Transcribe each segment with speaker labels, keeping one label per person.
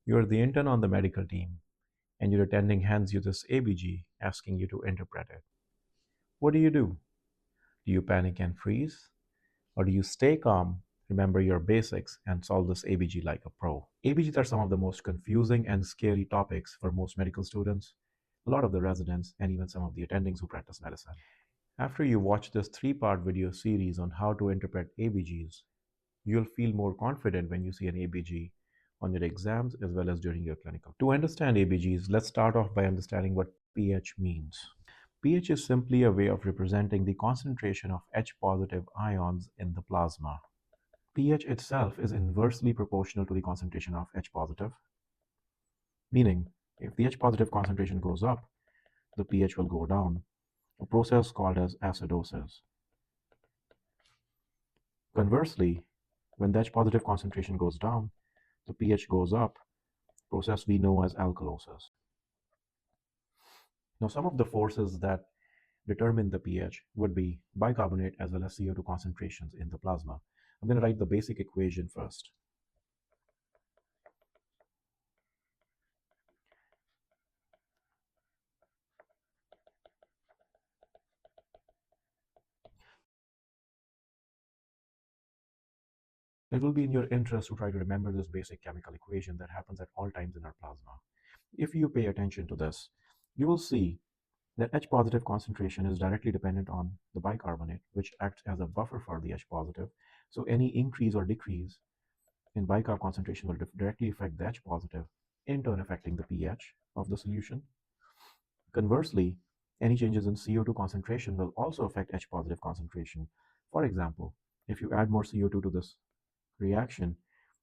Speaker 1: You're the intern on the medical team, and your attending hands you this ABG asking you to interpret it. What do? Do you panic and freeze? Or do you stay calm, remember your basics, and solve this ABG like a pro? ABGs are some of the most confusing and scary topics for most medical students, a lot of the residents, and even some of the attendings who practice medicine. After you watch this 3-part video series on how to interpret ABGs, you'll feel more confident when you see an ABG on your exams as well as during your clinical. To understand ABGs, let's start off by understanding what pH means. pH is simply a way of representing the concentration of H-positive ions in the plasma. pH itself is inversely proportional to the concentration of H-positive, meaning if the H-positive concentration goes up, the pH will go down, a process called as acidosis. Conversely, when the H-positive concentration goes down, the pH goes up, process we know as alkalosis. Now, some of the forces that determine the pH would be bicarbonate as well as CO2 concentrations in the plasma. I'm going to write the basic equation first. It will be in your interest to try to remember this basic chemical equation that happens at all times in our plasma. If you pay attention to this, you will see that H-positive concentration is directly dependent on the bicarbonate, which acts as a buffer for the H-positive. So any increase or decrease in bicarb concentration will directly affect the H-positive, in turn affecting the pH of the solution. Conversely, any changes in CO2 concentration will also affect H-positive concentration. For example, if you add more CO2 to this reaction,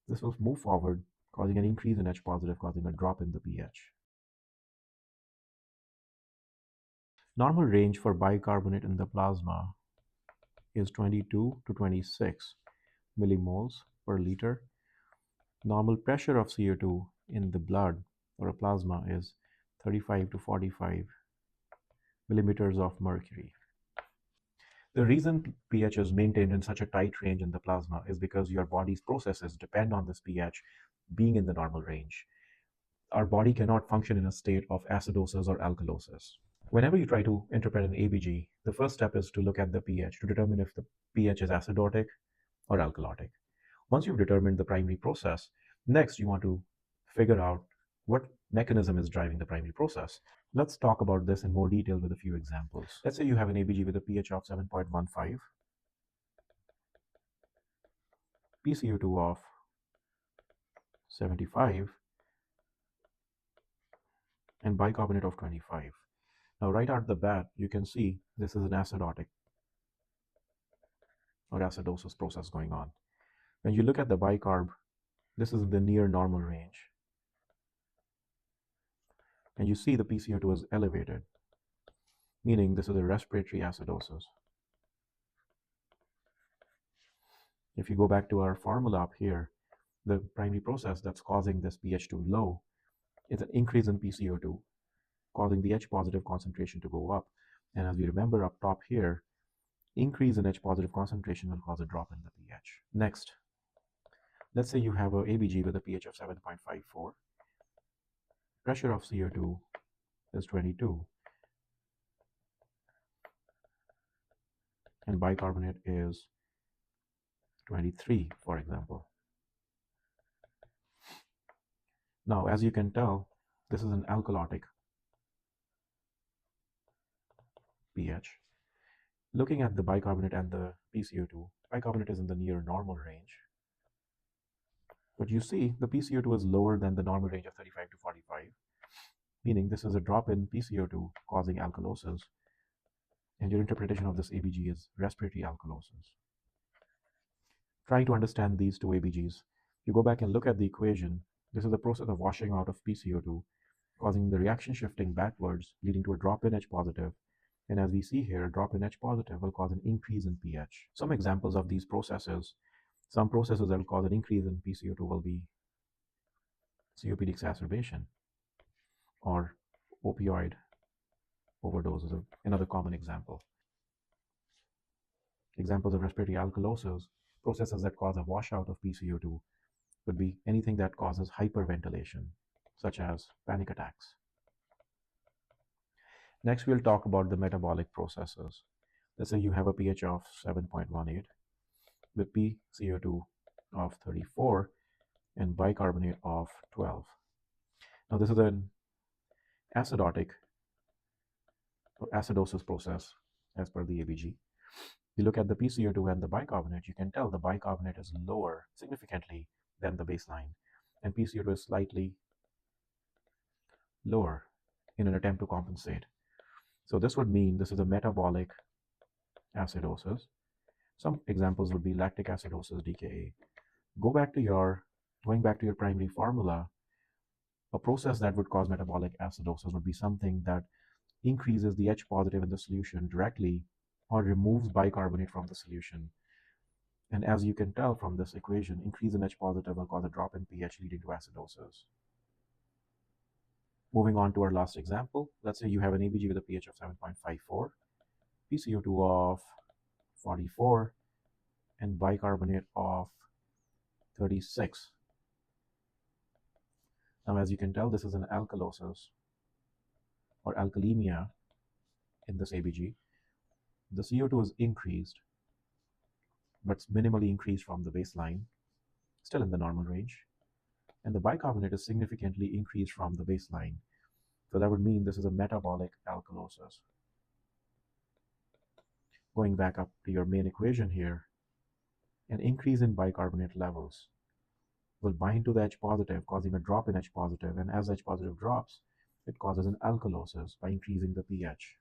Speaker 1: this will move forward, causing an increase in H-positive, causing a drop in the pH. Normal range for bicarbonate in the plasma is 22 to 26 millimoles per liter. Normal pressure of CO2 in the blood or a plasma is 35 to 45 millimeters of mercury. The reason pH is maintained in such a tight range in the plasma is because your body's processes depend on this pH being in the normal range. Our body cannot function in a state of acidosis or alkalosis. Whenever you try to interpret an ABG, the first step is to look at the pH to determine if the pH is acidotic or alkalotic. Once you've determined the primary process, next you want to figure out what mechanism is driving the primary process. Let's talk about this in more detail with a few examples. Let's say you have an ABG with a pH of 7.15, PCO2 of 75, and bicarbonate of 25. Now, right out the bat, you can see this is an acidotic or acidosis process going on. When you look at the bicarb, this is in the near normal range. And you see the PCO2 is elevated, meaning this is a respiratory acidosis. If you go back to our formula up here, the primary process that's causing this pH to low is an increase in PCO2, causing the H-positive concentration to go up. And as we remember up top here, increase in H-positive concentration will cause a drop in the pH. Next, let's say you have a ABG with a pH of 7.54. Pressure of CO2 is 22. And bicarbonate is 23, for example. Now, as you can tell, this is an alkalotic pH. Looking at the bicarbonate and the PCO2, bicarbonate is in the near normal range. But you see the PCO2 is lower than the normal range of 35 to 45, meaning this is a drop in PCO2 causing alkalosis, and your interpretation of this ABG is respiratory alkalosis. Trying to understand these two ABGs, you go back and look at the equation. This is the process of washing out of PCO2, causing the reaction shifting backwards, leading to a drop in H positive. And as we see here, a drop in H positive will cause an increase in pH. Some examples of these processes, some processes that will cause an increase in PCO2 will be COPD exacerbation or opioid overdose is another common example. Examples of respiratory alkalosis, processes that cause a washout of PCO2 would be anything that causes hyperventilation, such as panic attacks. Next, we'll talk about the metabolic processes. Let's say you have a pH of 7.18 with PaCO₂ of 34 and bicarbonate of 12. Now, this is an acidotic or acidosis process as per the ABG. You look at the PaCO₂ and the bicarbonate, you can tell the bicarbonate is lower significantly than the baseline, and PaCO₂ is slightly lower in an attempt to compensate. So this would mean this is a metabolic acidosis. Some examples would be lactic acidosis, DKA. Going back to your primary formula, a process that would cause metabolic acidosis would be something that increases the H positive in the solution directly or removes bicarbonate from the solution. And as you can tell from this equation, increase in H positive will cause a drop in pH leading to acidosis. Moving on to our last example, let's say you have an ABG with a pH of 7.54, PaCO₂ of 44, and bicarbonate of 36. Now, as you can tell, this is an alkalosis or alkalemia in this ABG. The CO2 is increased, but it's minimally increased from the baseline, still in the normal range. And the bicarbonate is significantly increased from the baseline. So that would mean this is a metabolic alkalosis. Going back up to your main equation here, an increase in bicarbonate levels will bind to the H positive, causing a drop in H positive, and as H positive drops, it causes an alkalosis by increasing the pH.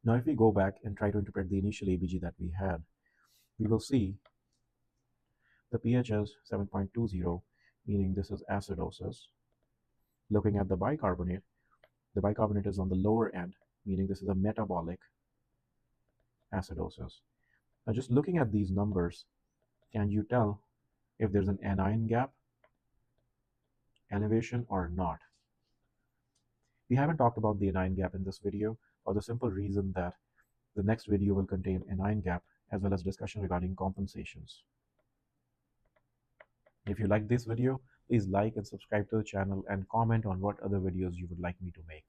Speaker 1: Now, if we go back and try to interpret the initial ABG that we had, we will see the pH is 7.20, meaning this is acidosis. Looking at the bicarbonate is on the lower end, meaning this is a metabolic acidosis. Now, just looking at these numbers, can you tell if there's an anion gap, elevation, or not? We haven't talked about the anion gap in this video for the simple reason that the next video will contain anion gap as well as discussion regarding compensations. If you like this video, please like and subscribe to the channel and comment on what other videos you would like me to make.